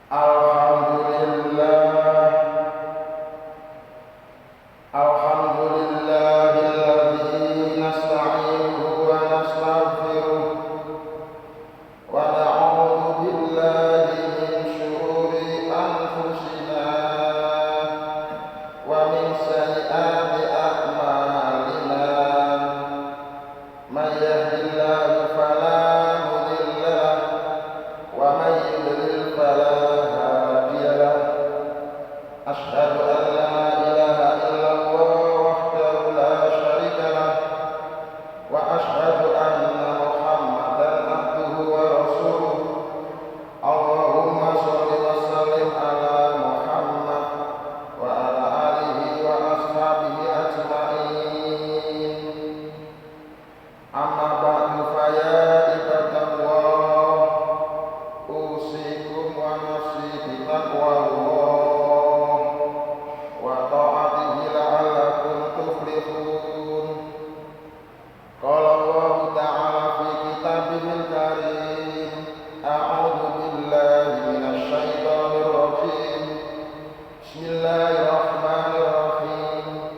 Alhamdulillah, alhamdulillahilladzi nasta'inuhu wa nastaghfiruh wa na'udzu billahi min syururi anfusina wa min sayyiati a'malina. May yahdihillahu fala mudilla lahu wa may yudlil fala hadiya lahu. Asyhadu an la ilaha illallah wahdahu la syarika lah wa asyhadu anna Muhammadan abduhu wa rasuluh. Allahumma shalli wa sallim ala Muhammad wa ala alihi wa ashabihi ajma'in. Amma ba'du fa ya ibadallah, usikum wa nafsi bi taqwallah wa ta'atihi la'allakum tuflihun. Qala Allah ta'ala fi kitabihil karim, a'udzu billahi minasy syaithanir rajim. Bismillahirrahmanirrahim.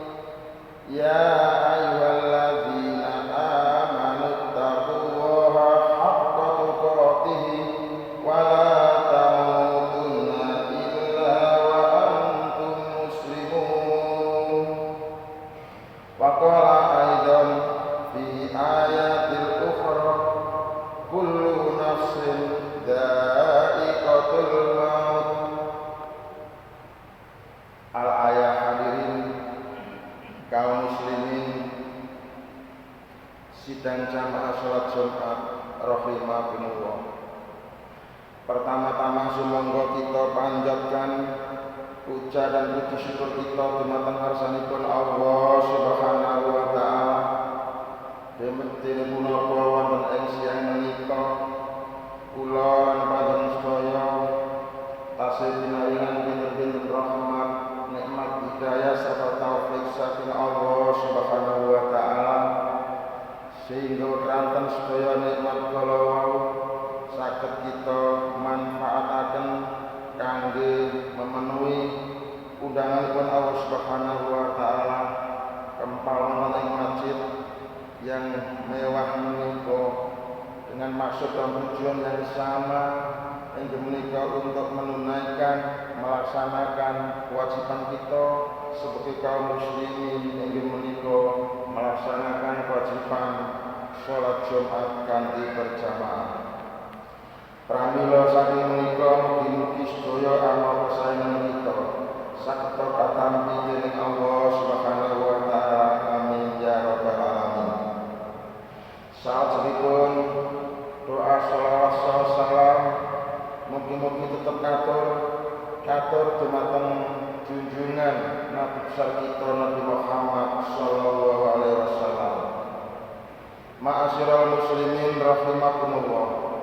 Ya ayyuhalladzina amanu taqullaha haqqa tuqatih wa la tamutunna illa wa antum muslimun. Wa qala aidan fi ayatil ukhra, kullu nafsin dha'iqatul maut. Al-ayah hadirin kaum muslimin sidang jamaah salat Jumat rahimakumullah. Pertama-tama sumangga kita panjatkan puja dan puji syukur kita dumateng ngarsanipun Allah Subhanahu wa taala. Demetine punapa wonten ing siang menika kula lan panjenengan sedaya tasih pinaringan pinten-pinten rahmat, nikmat hidayah serta taufik saking Allah Subhanahu wa taala, sehingga keranten sedaya nikmat kala wau saged kita manfaataken kangge memenuhi undanganipun Allah Subhanahu wa taala kempal wonten ing masjid yang mewah menika dengan maksud dan tujuan yang sama, yang menika untuk menunaikan, melaksanakan kewajiban kita sebagai kaum muslimin, yang menika melaksanakan kewajiban sholat Jumat kanthi berjamaah. Pramila saking menika mugi-mugi sedaya amal kesayangan kita saged katampi dening Allah Subhanahu wa taala. Amin ya rabbal alamin. Salawatipun doa shalawat salam mugi-mugi tetep katur dumateng junjungan Nabi besar kita Nabi Muhammad sallallahu alaihi wasallam. Ma'asyiral muslimin rahimakumullah.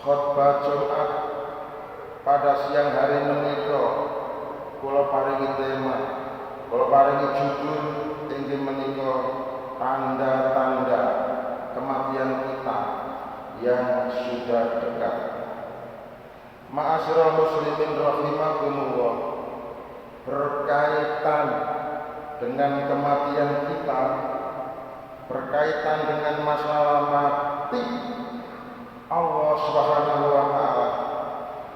Khutbah Jumat pada siang hari menika kula paringi tema, kula paringi judul inggih menika tanda-tanda kematian kita yang sudah dekat. Ma'asyiral muslimin rahimakumullah, berkaitan dengan kematian kita, berkaitan dengan masalah mati, Allah Subhanahu wa taala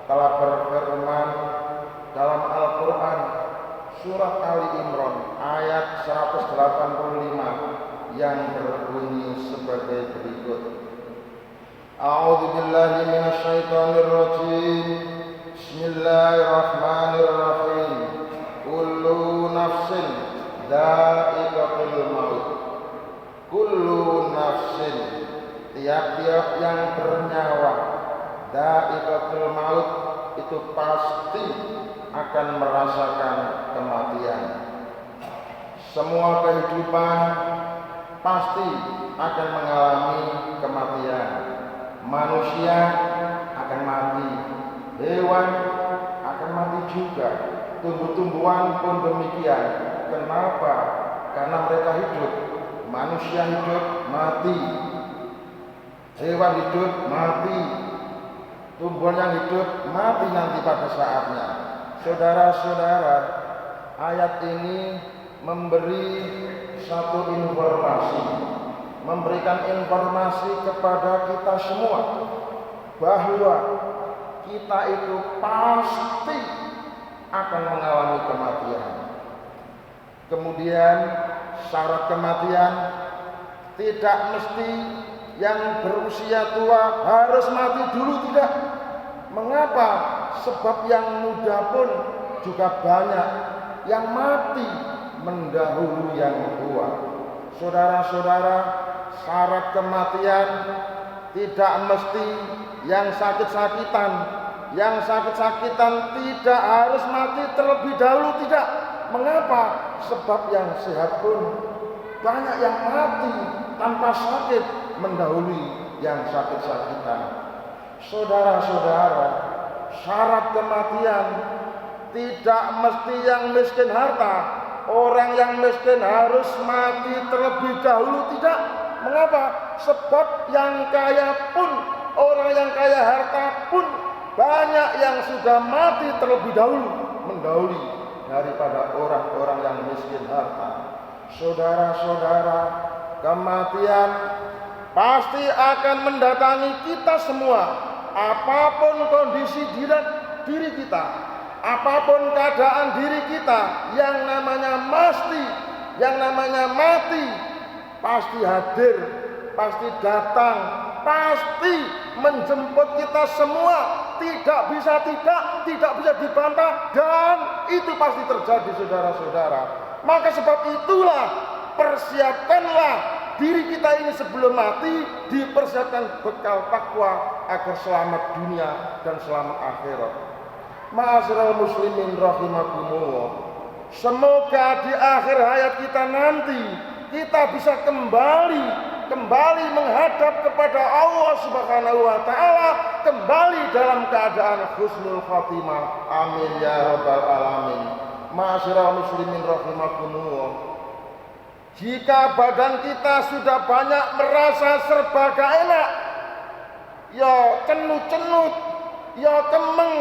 telah berfirman dalam Al-Qur'an surat Ali Imran ayat 185 yang berbunyi sebagai berikut. A'udzu billahi minasy syaithanir rajim. Bismillahirrahmanirrahim. Kullu nafsin dha'iqatul maut. Kullu nafsin, tiap-tiap yang bernyawa, dha'iqatul maut, itu pasti akan merasakan kematian. Semua kehidupan pasti akan mengalami kematian. Manusia akan mati, hewan akan mati juga, tumbuh-tumbuhan pun demikian. Kenapa? Karena mereka hidup. Manusia hidup, mati. Hewan hidup, mati. tumbuhan yang hidup mati nanti pada saatnya. Saudara-saudara, ayat ini memberi satu informasi, memberikan informasi kepada kita semua bahwa kita itu pasti akan mengalami kematian. Kemudian syarat kematian tidak mesti yang berusia tua harus mati dulu, tidak. Mengapa? Sebab yang muda pun juga banyak yang mati mendahului yang tua. Saudara-saudara, syarat kematian tidak mesti yang sakit-sakitan. Yang sakit-sakitan tidak harus mati terlebih dahulu, tidak. Mengapa? Sebab yang sehat pun banyak yang mati tanpa sakit mendahului yang sakit-sakitan. Saudara-saudara, syarat kematian tidak mesti yang miskin harta. Orang yang miskin harus mati terlebih dahulu, tidak. Mengapa? Sebab yang kaya pun, orang yang kaya harta pun banyak yang sudah mati terlebih dahulu mendahului daripada orang-orang yang miskin harta. Saudara-saudara, kematian pasti akan mendatangi kita semua. Apapun kondisi diri kita, apapun keadaan diri kita, yang namanya mati pasti hadir, pasti datang, pasti menjemput kita semua. Tidak bisa dibantah, dan itu pasti terjadi, saudara-saudara. Maka sebab itulah, persiapkanlah diri kita ini sebelum mati, dipersiapkan bekal takwa agar selamat dunia dan selamat akhirat. Ma'asyiral muslimin rahimakumullah. Semoga di akhir hayat kita nanti kita bisa kembali menghadap kepada Allah Subhanahu wa taala, kembali dalam keadaan husnul khatimah. Amin ya rabbal alamin. Ma'asyiral muslimin rahimakumullah. Jika badan kita sudah banyak merasa serba gak enak, ya cenut-cenut, ya kemeng,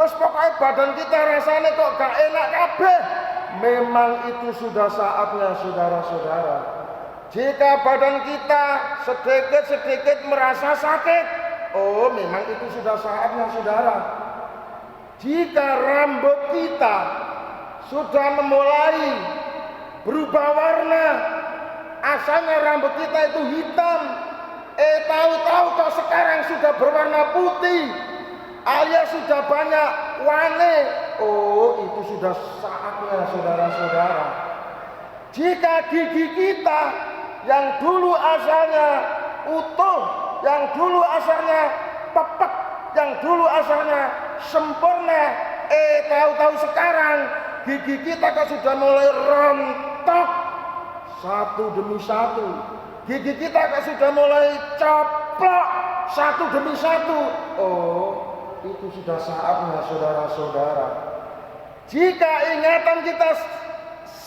wes pokoknya badan kita rasanya kok gak enak kabeh, memang itu sudah saatnya, saudara-saudara. Jika badan kita sedikit-sedikit merasa sakit, oh memang itu sudah saatnya, saudara. Jika rambut kita sudah memulai berubah warna, asalnya rambut kita itu hitam, tahu-tahu kok sekarang sudah berwarna putih, alias sudah banyak warna, oh itu sudah saatnya, saudara-saudara. Jika gigi kita yang dulu asalnya utuh, yang dulu asalnya pepek, yang dulu asalnya sempurna, tahu-tahu sekarang gigi kita kok sudah mulai rontok satu demi satu. Gigi kita kok sudah mulai coplok satu demi satu. Oh, itu sudah saatnya, saudara-saudara. Jika ingatan kita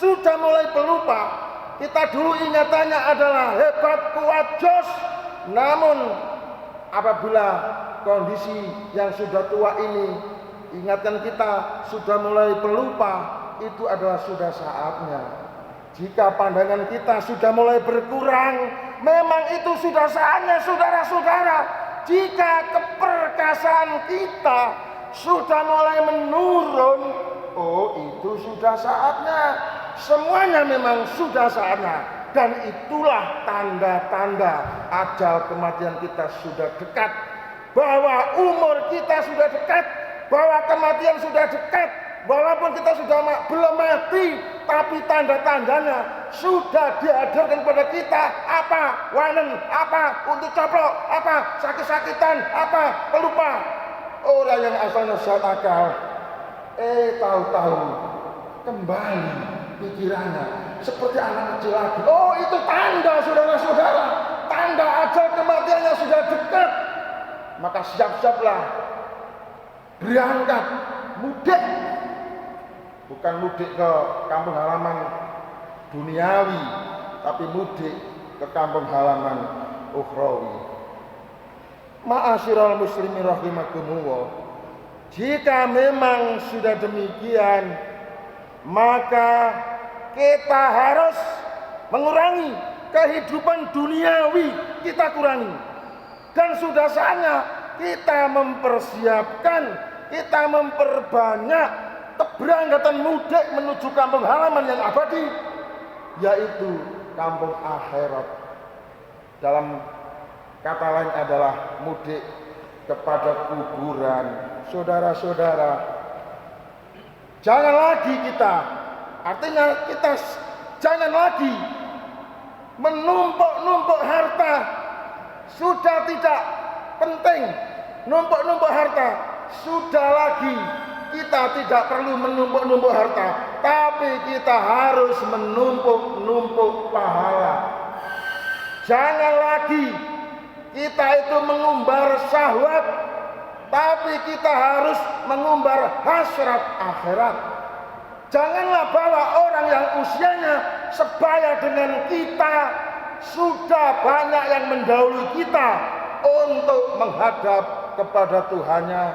sudah mulai pelupa, kita dulu ingatannya adalah hebat, kuat, jos. Namun apabila kondisi yang sudah tua ini, ingatan kita sudah mulai pelupa, itu adalah sudah saatnya. Jika pandangan kita sudah mulai berkurang, memang itu sudah saatnya, saudara-saudara. Jika keperkasaan kita sudah mulai menurun, oh itu sudah saatnya. Semuanya memang sudah saatnya. Dan itulah tanda-tanda ajal kematian kita sudah dekat. Bahwa umur kita sudah dekat, bahwa kematian sudah dekat. Walaupun kita sudah belum mati, tapi tanda-tandanya sudah dihadirkan kepada kita. Apa? Wanen, apa? Untuk coplok, apa? Sakit-sakitan, apa? Pelupa. Orang yang asalnya sehat akal, tahu-tahu kembali pikirannya seperti anak kecil lagi. Oh, itu tanda, saudara-saudara, tanda ajal kematiannya sudah dekat. Maka siap-siaplah berangkat mudik. Bukan mudik ke kampung halaman duniawi, tapi mudik ke kampung halaman ukhrawi. Ma'asyiral muslimin rahimakumullah, jika memang sudah demikian, maka kita harus mengurangi kehidupan duniawi, kita kurangi. Dan sudah saatnya kita mempersiapkan, kita memperbanyak keberangkatan mudik menuju kampung halaman yang abadi, yaitu kampung akhirat. Dalam kata lain adalah mudik kepada kuburan. Saudara-saudara, jangan lagi kita, artinya kita jangan lagi menumpuk-numpuk harta. Sudah tidak penting numpuk-numpuk harta. Sudah lagi kita tidak perlu menumpuk-numpuk harta, tapi kita harus menumpuk-numpuk pahala. Jangan lagi kita itu mengumbar syahwat, tapi kita harus mengumbar hasrat akhirat. Janganlah bawa orang yang usianya sebaya dengan kita, sudah banyak yang mendahului kita untuk menghadap kepada Tuhannya.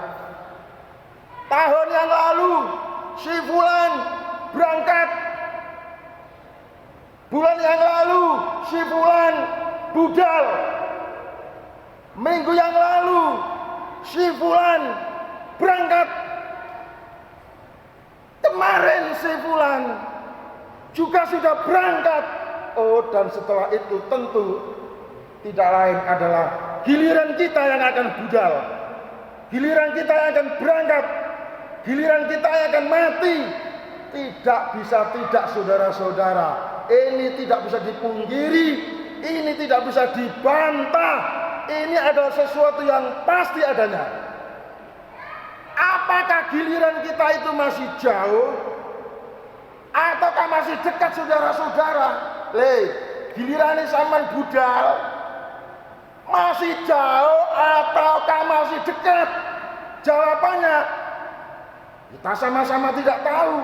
Tahun yang lalu si fulan berangkat, bulan yang lalu si fulan budal, minggu yang lalu si fulan berangkat, kemarin si fulan juga sudah berangkat. Oh, dan setelah itu tentu tidak lain adalah giliran kita yang akan budal, giliran kita yang akan berangkat, giliran kita yang akan mati. Tidak bisa tidak, saudara-saudara, ini tidak bisa dipungkiri, ini tidak bisa dibantah, ini adalah sesuatu yang pasti adanya. Apakah giliran kita itu masih jauh ataukah masih dekat, saudara-saudara? Giliran ini zaman budal masih jauh ataukah masih dekat? Jawabannya kita sama-sama tidak tahu.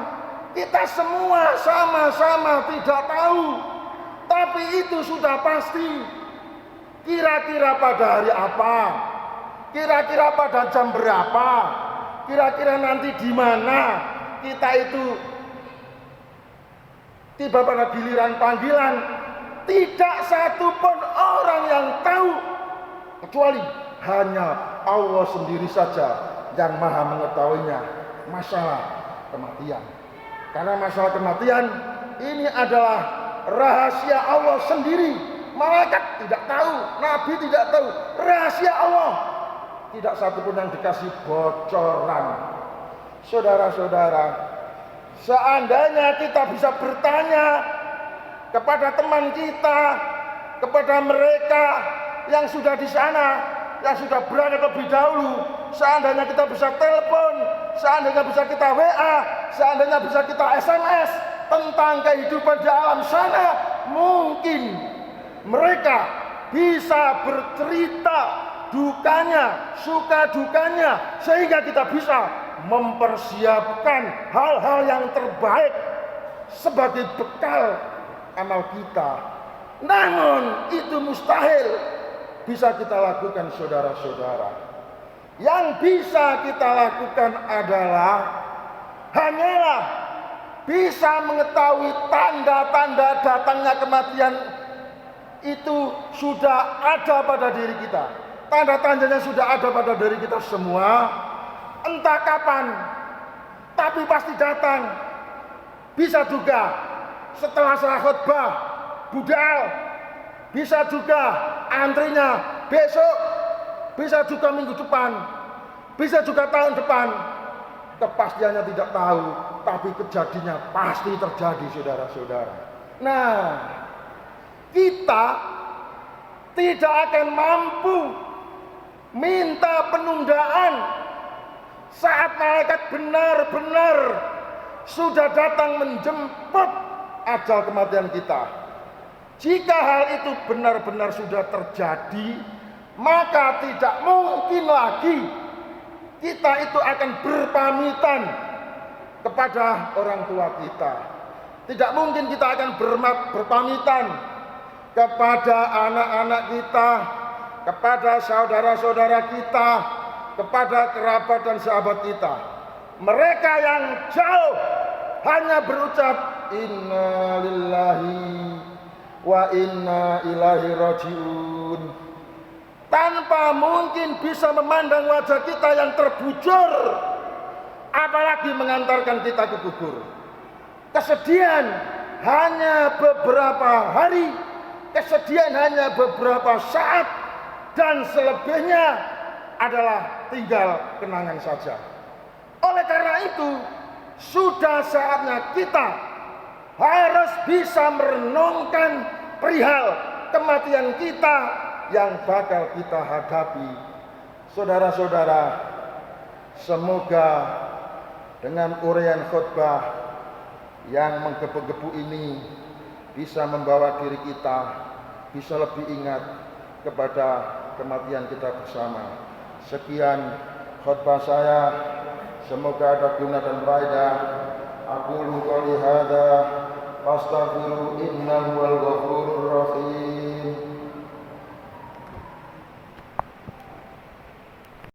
Kita semua sama-sama tidak tahu. Tapi itu sudah pasti. Kira-kira pada hari apa? Kira-kira pada jam berapa? Kira-kira nanti di mana kita itu tiba pada giliran panggilan? Tidak satu pun orang yang tahu, kecuali hanya Allah sendiri saja yang maha mengetahuinya masalah kematian. Karena masalah kematian ini adalah rahasia Allah sendiri. Malaikat tidak tahu, Nabi tidak tahu, rahasia Allah. Tidak satu pun yang dikasih bocoran. Saudara-saudara, seandainya kita bisa bertanya kepada teman kita, kepada mereka yang sudah di sana, yang sudah berangkat lebih dahulu, seandainya kita bisa telepon, seandainya bisa kita WA, seandainya bisa kita SMS tentang kehidupan di alam sana, mungkin mereka bisa bercerita dukanya, suka dukanya, sehingga kita bisa mempersiapkan hal-hal yang terbaik sebagai bekal amal kita. Namun itu mustahil bisa kita lakukan, saudara-saudara. Yang bisa kita lakukan adalah hanyalah bisa mengetahui tanda-tanda datangnya kematian itu sudah ada pada diri kita. Tanda-tandanya sudah ada pada diri kita semua. Entah kapan, tapi pasti datang. Bisa juga setelah salat khutbah budal, bisa juga antrinya besok, bisa juga minggu depan, bisa juga tahun depan. Kepastiannya tidak tahu, tapi kejadiannya pasti terjadi, saudara-saudara. Nah, kita tidak akan mampu minta penundaan saat malaikat benar-benar sudah datang menjemput ajal kematian kita. Jika hal itu benar-benar sudah terjadi, maka tidak mungkin lagi kita itu akan berpamitan kepada orang tua kita. Tidak mungkin kita akan berpamitan kepada anak-anak kita, kepada saudara-saudara kita, kepada kerabat dan sahabat kita. Mereka yang jauh hanya berucap inna lillahi wa inna ilaihi rajiun, tanpa mungkin bisa memandang wajah kita yang terbujur, apalagi mengantarkan kita ke kubur. Kesedihan hanya beberapa hari, kesedihan hanya beberapa saat, dan selebihnya adalah tinggal kenangan saja. Oleh karena itu, sudah saatnya kita harus bisa merenungkan perihal kematian kita yang bakal kita hadapi. Saudara-saudara, semoga dengan uraian khutbah yang menggebu-gebu ini bisa membawa diri kita bisa lebih ingat kepada kematian kita bersama. Sekian khutbah saya, semoga ada guna dan faedah. Aku qouli hadza fastaghfiru innahu wal ghafurur rahim.